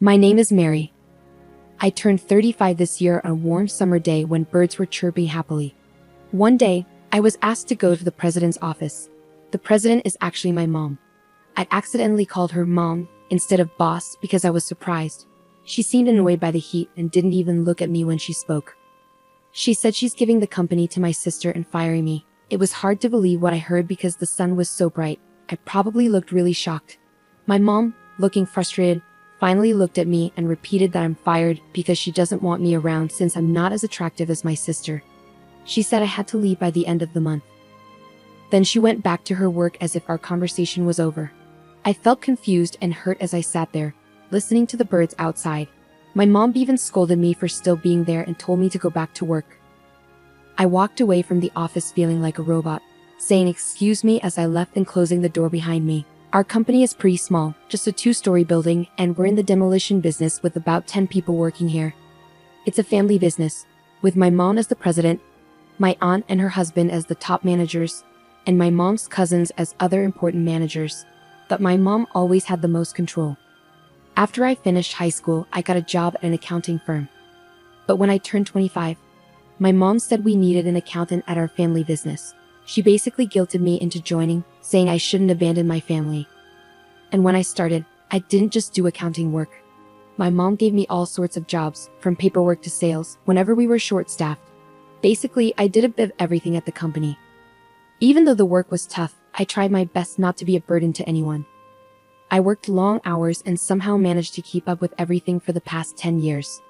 My name is Mary. I turned 35 this year on a warm summer day when birds were chirping happily. One day, I was asked to go to the president's office. The president is actually my mom. I accidentally called her mom instead of boss because I was surprised. She seemed annoyed by the heat and didn't even look at me when she spoke. She said she's giving the company to my sister and firing me. It was hard to believe what I heard because the sun was so bright. I probably looked really shocked. My mom, looking frustrated, finally looked at me and repeated that I'm fired because she doesn't want me around since I'm not as attractive as my sister. She said I had to leave by the end of the month. Then she went back to her work as if our conversation was over. I felt confused and hurt as I sat there, listening to the birds outside. My mom even scolded me for still being there and told me to go back to work. I walked away from the office feeling like a robot, saying excuse me as I left and closing the door behind me. Our company is pretty small, just a 2-story building, and we're in the demolition business with about 10 people working here. It's a family business, with my mom as the president, my aunt and her husband as the top managers, and my mom's cousins as other important managers. But my mom always had the most control. After I finished high school, I got a job at an accounting firm. But when I turned 25, my mom said we needed an accountant at our family business. She basically guilted me into joining, saying I shouldn't abandon my family. And when I started, I didn't just do accounting work. My mom gave me all sorts of jobs, from paperwork to sales, whenever we were short-staffed. Basically, I did a bit of everything at the company. Even though the work was tough, I tried my best not to be a burden to anyone. I worked long hours and somehow managed to keep up with everything for the past 10 years.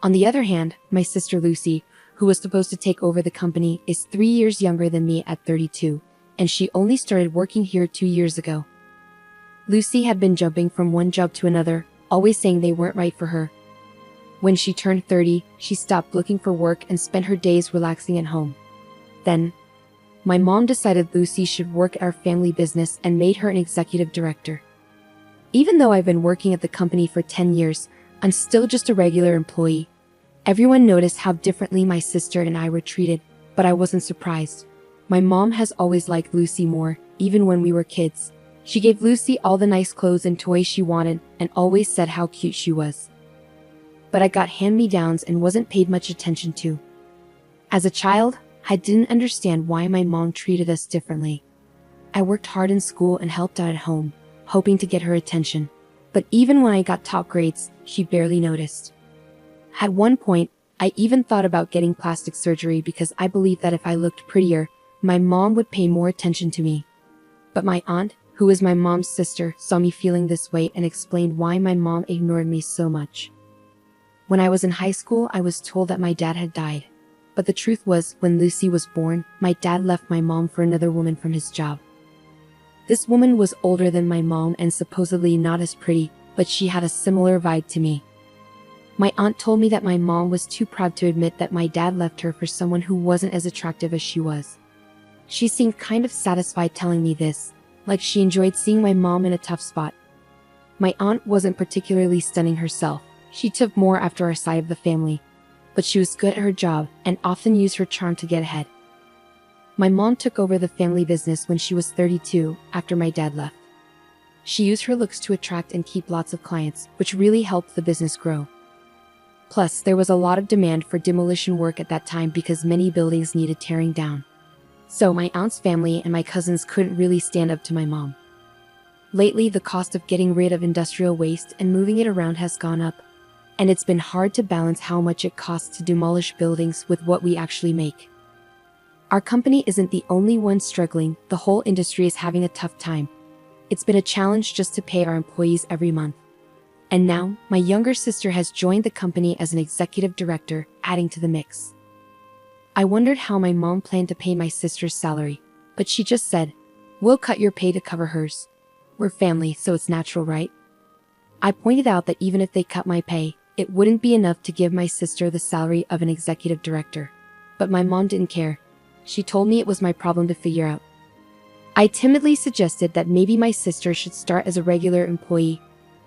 On the other hand, my sister Lucy, who was supposed to take over the company, is 3 years younger than me at 32, and she only started working here 2 years ago. Lucy had been jumping from one job to another, always saying they weren't right for her. When she turned 30, she stopped looking for work and spent her days relaxing at home. Then, my mom decided Lucy should work at our family business and made her an executive director. Even though I've been working at the company for 10 years, I'm still just a regular employee. Everyone noticed how differently my sister and I were treated, but I wasn't surprised. My mom has always liked Lucy more, even when we were kids. She gave Lucy all the nice clothes and toys she wanted and always said how cute she was. But I got hand-me-downs and wasn't paid much attention to. As a child, I didn't understand why my mom treated us differently. I worked hard in school and helped out at home, hoping to get her attention. But even when I got top grades, she barely noticed. At one point, I even thought about getting plastic surgery because I believed that if I looked prettier, my mom would pay more attention to me. But my aunt, who is my mom's sister, saw me feeling this way and explained why my mom ignored me so much. When I was in high school, I was told that my dad had died. But the truth was, when Lucy was born, my dad left my mom for another woman from his job. This woman was older than my mom and supposedly not as pretty, but she had a similar vibe to me. My aunt told me that my mom was too proud to admit that my dad left her for someone who wasn't as attractive as she was. She seemed kind of satisfied telling me this, like she enjoyed seeing my mom in a tough spot. My aunt wasn't particularly stunning herself. She took more after our side of the family, but she was good at her job and often used her charm to get ahead. My mom took over the family business when she was 32, after my dad left. She used her looks to attract and keep lots of clients, which really helped the business grow. Plus, there was a lot of demand for demolition work at that time because many buildings needed tearing down. So my aunt's family and my cousins couldn't really stand up to my mom. Lately, the cost of getting rid of industrial waste and moving it around has gone up, and it's been hard to balance how much it costs to demolish buildings with what we actually make. Our company isn't the only one struggling, the whole industry is having a tough time. It's been a challenge just to pay our employees every month. And now, my younger sister has joined the company as an executive director, adding to the mix. I wondered how my mom planned to pay my sister's salary, but she just said, "We'll cut your pay to cover hers. We're family, so it's natural, right?" I pointed out that even if they cut my pay, it wouldn't be enough to give my sister the salary of an executive director. But my mom didn't care. She told me it was my problem to figure out. I timidly suggested that maybe my sister should start as a regular employee.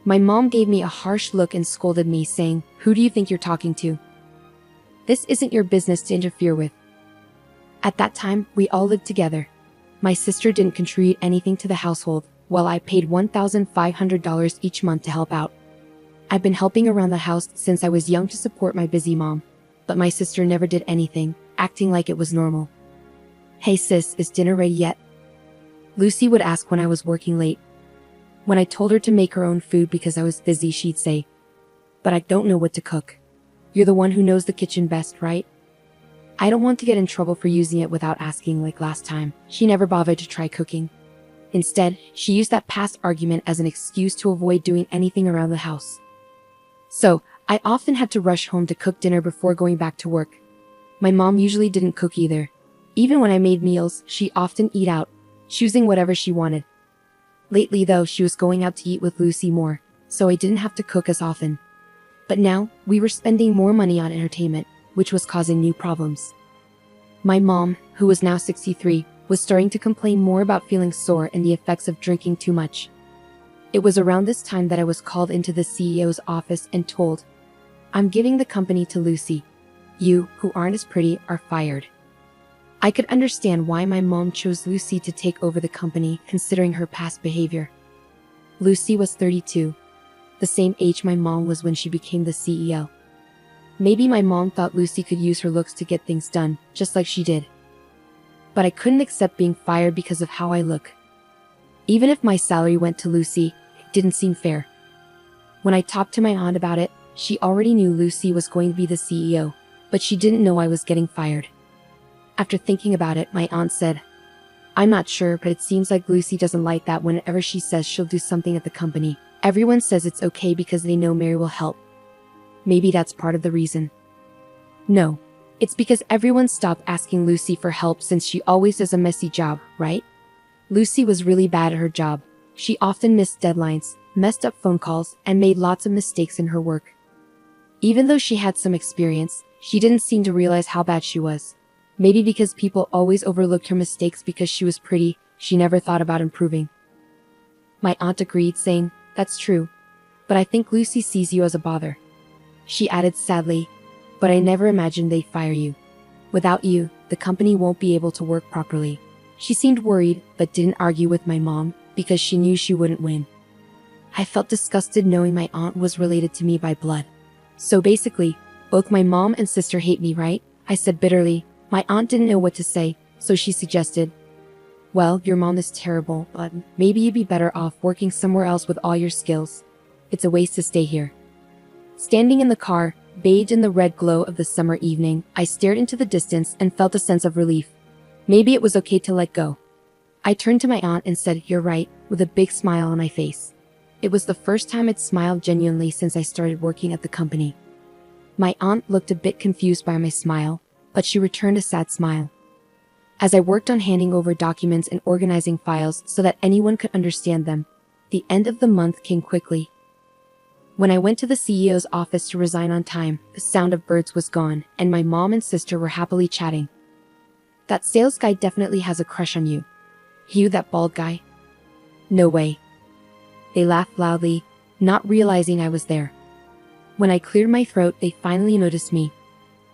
My mom gave me a harsh look and scolded me, saying, "Who do you think you're talking to? This isn't your business to interfere with." At that time, we all lived together. My sister didn't contribute anything to the household, while I paid $1,500 each month to help out. I've been helping around the house since I was young to support my busy mom, but my sister never did anything, acting like it was normal. "Hey sis, is dinner ready yet?" Lucy would ask when I was working late. When I told her to make her own food because I was busy, she'd say, "But I don't know what to cook. You're the one who knows the kitchen best, right?" I don't want to get in trouble for using it without asking like last time. She never bothered to try cooking. Instead, she used that past argument as an excuse to avoid doing anything around the house. So, I often had to rush home to cook dinner before going back to work. My mom usually didn't cook either. Even when I made meals, she often eat out, choosing whatever she wanted. Lately though, she was going out to eat with Lucy more, so I didn't have to cook as often. But now, we were spending more money on entertainment, which was causing new problems. My mom, who was now 63, was starting to complain more about feeling sore and the effects of drinking too much. It was around this time that I was called into the CEO's office and told, "I'm giving the company to Lucy. You, who aren't as pretty, are fired." I could understand why my mom chose Lucy to take over the company, considering her past behavior. Lucy was 32, the same age my mom was when she became the CEO. Maybe my mom thought Lucy could use her looks to get things done, just like she did. But I couldn't accept being fired because of how I look. Even if my salary went to Lucy, it didn't seem fair. When I talked to my aunt about it, she already knew Lucy was going to be the CEO, but she didn't know I was getting fired. After thinking about it, my aunt said, "I'm not sure, but it seems like Lucy doesn't like that whenever she says she'll do something at the company. Everyone says it's okay because they know Mary will help. Maybe that's part of the reason." No, it's because everyone stopped asking Lucy for help since she always does a messy job, right? Lucy was really bad at her job. She often missed deadlines, messed up phone calls, and made lots of mistakes in her work. Even though she had some experience, she didn't seem to realize how bad she was. Maybe because people always overlooked her mistakes because she was pretty, she never thought about improving. My aunt agreed, saying, "That's true. But I think Lucy sees you as a bother." She added sadly, "But I never imagined they'd fire you. Without you, the company won't be able to work properly." She seemed worried, but didn't argue with my mom, because she knew she wouldn't win. I felt disgusted knowing my aunt was related to me by blood. "So basically, both my mom and sister hate me, right?" I said bitterly. My aunt didn't know what to say, so she suggested, "Well, your mom is terrible, but maybe you'd be better off working somewhere else with all your skills. It's a waste to stay here." Standing in the car, bathed in the red glow of the summer evening, I stared into the distance and felt a sense of relief. Maybe it was okay to let go. I turned to my aunt and said, "You're right," with a big smile on my face. It was the first time I'd smiled genuinely since I started working at the company. My aunt looked a bit confused by my smile, but she returned a sad smile. As I worked on handing over documents and organizing files so that anyone could understand them, the end of the month came quickly. When I went to the CEO's office to resign on time, the sound of birds was gone, and my mom and sister were happily chatting. "That sales guy definitely has a crush on you. You, that bald guy?" "No way." They laughed loudly, not realizing I was there. When I cleared my throat, they finally noticed me.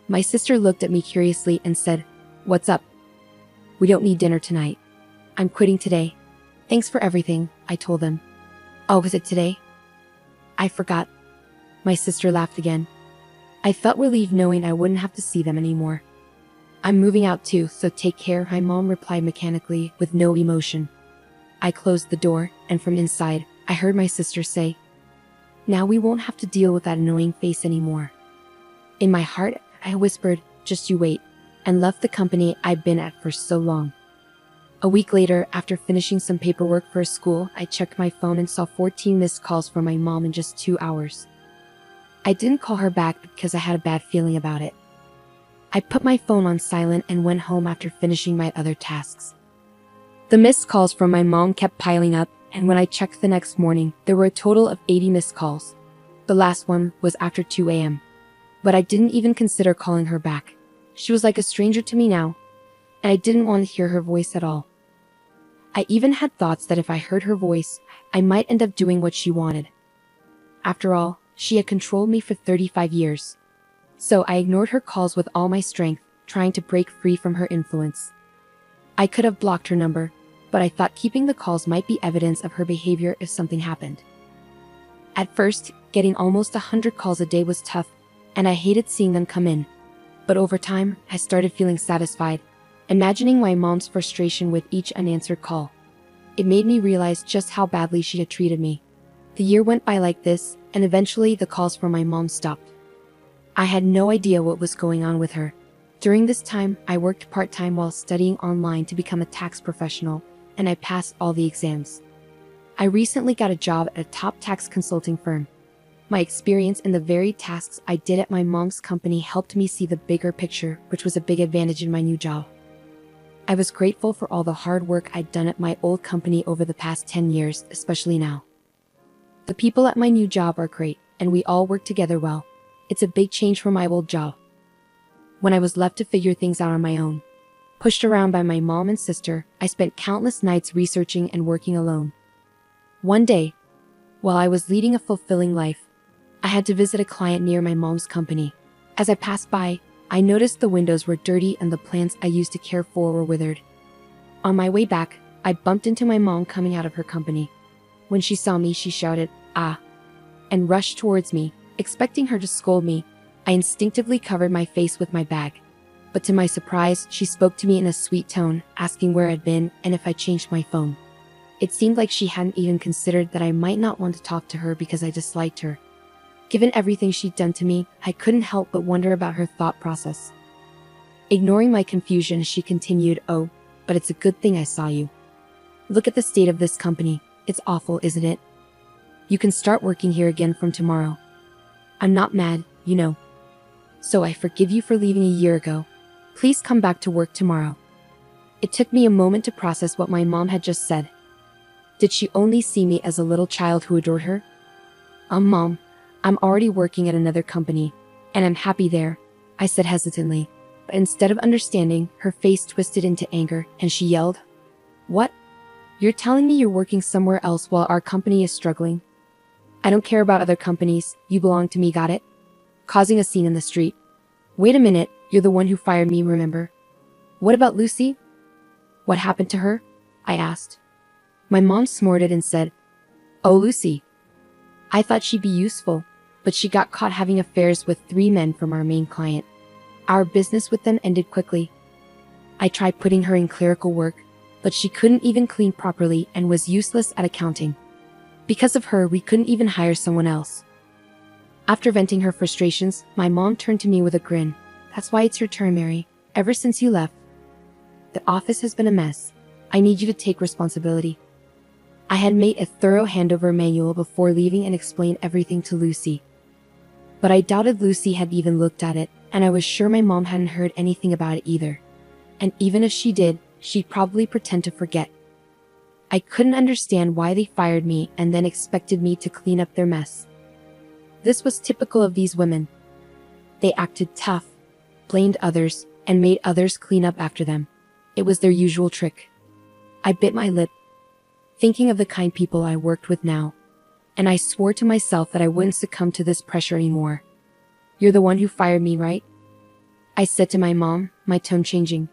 My sister looked at me curiously and said, "What's up?" "We don't need dinner tonight. I'm quitting today. Thanks for everything," I told them. "Oh, is it today?" "I forgot." My sister laughed again. I felt relieved knowing I wouldn't have to see them anymore. "I'm moving out too, so take care," my mom replied mechanically, with no emotion. I closed the door, and from inside, I heard my sister say, "Now we won't have to deal with that annoying face anymore." In my heart, I whispered, "Just you wait," and left the company I'd been at for so long. A week later, after finishing some paperwork for school, I checked my phone and saw 14 missed calls from my mom in just 2 hours. I didn't call her back because I had a bad feeling about it. I put my phone on silent and went home after finishing my other tasks. The missed calls from my mom kept piling up, and when I checked the next morning, there were a total of 80 missed calls. The last one was after 2 a.m. But I didn't even consider calling her back. She was like a stranger to me now, and I didn't want to hear her voice at all. I even had thoughts that if I heard her voice, I might end up doing what she wanted. After all, she had controlled me for 35 years. So I ignored her calls with all my strength, trying to break free from her influence. I could have blocked her number, but I thought keeping the calls might be evidence of her behavior if something happened. At first, Getting almost 100 calls a day was tough, and I hated seeing them come in. But over time, I started feeling satisfied, imagining my mom's frustration with each unanswered call. It made me realize just how badly she had treated me. The year went by like this, and eventually the calls from my mom stopped. I had no idea what was going on with her. During this time, I worked part-time while studying online to become a tax professional, and I passed all the exams. I recently got a job at a top tax consulting firm. My experience in the very tasks I did at my mom's company helped me see the bigger picture, which was a big advantage in my new job. I was grateful for all the hard work I'd done at my old company over the past 10 years, especially now. The people at my new job are great, and we all work together well. It's a big change from my old job. When I was left to figure things out on my own, pushed around by my mom and sister, I spent countless nights researching and working alone. One day, while I was leading a fulfilling life, I had to visit a client near my mom's company. As I passed by, I noticed the windows were dirty and the plants I used to care for were withered. On my way back, I bumped into my mom coming out of her company. When she saw me, she shouted, "Ah!" and rushed towards me. Expecting her to scold me, I instinctively covered my face with my bag. But to my surprise, she spoke to me in a sweet tone, asking where I'd been and if I'd changed my phone. It seemed like she hadn't even considered that I might not want to talk to her because I disliked her. Given everything she'd done to me, I couldn't help but wonder about her thought process. Ignoring my confusion, she continued, "Oh, but it's a good thing I saw you. Look at the state of this company. It's awful, isn't it? You can start working here again from tomorrow. I'm not mad, you know. So I forgive you for leaving a year ago. Please come back to work tomorrow." It took me a moment to process what my mom had just said. Did she only see me as a little child who adored her? Mom, I'm already working at another company, and I'm happy there," I said hesitantly. But instead of understanding, her face twisted into anger, and she yelled, "What? You're telling me you're working somewhere else while our company is struggling? I don't care about other companies, you belong to me, got it?" Causing a scene in the street. "Wait a minute, you're the one who fired me, remember? What about Lucy? What happened to her?" I asked. My mom snorted and said, "Oh, Lucy. I thought she'd be useful, but she got caught having affairs with 3 men from our main client. Our business with them ended quickly. I tried putting her in clerical work, but she couldn't even clean properly and was useless at accounting. Because of her, we couldn't even hire someone else." After venting her frustrations, my mom turned to me with a grin. "That's why it's your turn, Mary. Ever since you left, the office has been a mess. I need you to take responsibility." I had made a thorough handover manual before leaving and explained everything to Lucy. But I doubted Lucy had even looked at it, and I was sure my mom hadn't heard anything about it either. And even if she did, she'd probably pretend to forget. I couldn't understand why they fired me and then expected me to clean up their mess. This was typical of these women. They acted tough, blamed others, and made others clean up after them. It was their usual trick. I bit my lip, thinking of the kind people I worked with now, and I swore to myself that I wouldn't succumb to this pressure anymore. "You're the one who fired me, right?" I said to my mom, my tone changing.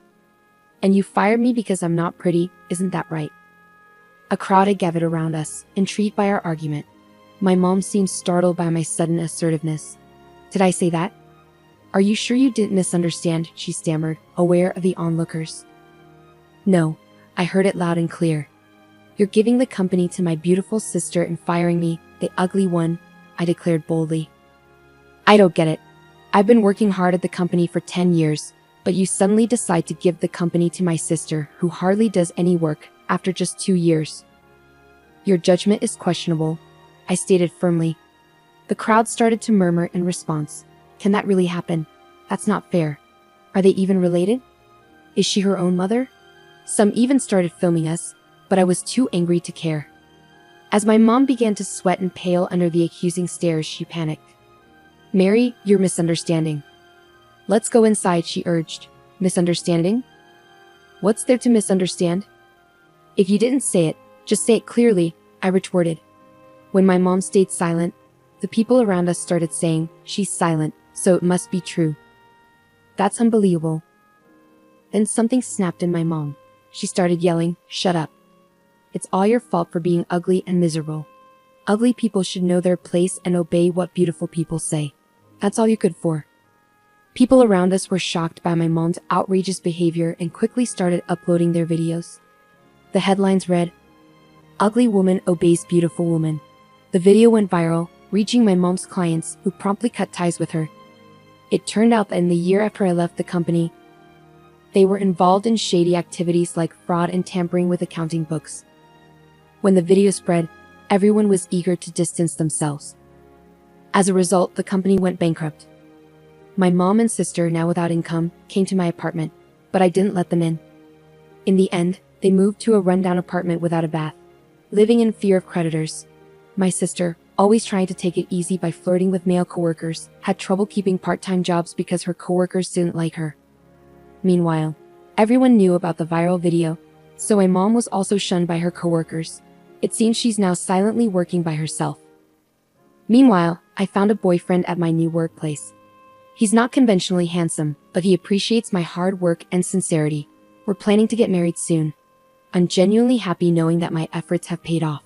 "And you fired me because I'm not pretty, isn't that right?" A crowd had gathered around us, intrigued by our argument. My mom seemed startled by my sudden assertiveness. "Did I say that? Are you sure you didn't misunderstand?" she stammered, aware of the onlookers. "No, I heard it loud and clear. You're giving the company to my beautiful sister and firing me, the ugly one," I declared boldly. "I don't get it. I've been working hard at the company for 10 years, but you suddenly decide to give the company to my sister, who hardly does any work, after just 2 years. Your judgment is questionable," I stated firmly. The crowd started to murmur in response. "Can that really happen? That's not fair. Are they even related? Is she her own mother?" Some even started filming us, but I was too angry to care. As my mom began to sweat and pale under the accusing stares, she panicked. "Mary, you're misunderstanding. Let's go inside," she urged. "Misunderstanding? What's there to misunderstand? If you didn't say it, just say it clearly," I retorted. When my mom stayed silent, the people around us started saying, "She's silent, so it must be true. That's unbelievable." Then something snapped in my mom. She started yelling, "Shut up. It's all your fault for being ugly and miserable. Ugly people should know their place and obey what beautiful people say. That's all you're good for. People around us were shocked by my mom's outrageous behavior and quickly started uploading their videos. The headlines read, "Ugly woman obeys beautiful woman." The video went viral, reaching my mom's clients, who promptly cut ties with her. It turned out that in the year after I left the company, they were involved in shady activities like fraud and tampering with accounting books. When the video spread, everyone was eager to distance themselves. As a result, the company went bankrupt. My mom and sister, now without income, came to my apartment, but I didn't let them in. In the end, they moved to a rundown apartment without a bath, living in fear of creditors. My sister, always trying to take it easy by flirting with male coworkers, had trouble keeping part-time jobs because her coworkers didn't like her. Meanwhile, everyone knew about the viral video, so my mom was also shunned by her coworkers. It seems she's now silently working by herself. Meanwhile, I found a boyfriend at my new workplace. He's not conventionally handsome, but he appreciates my hard work and sincerity. We're planning to get married soon. I'm genuinely happy knowing that my efforts have paid off.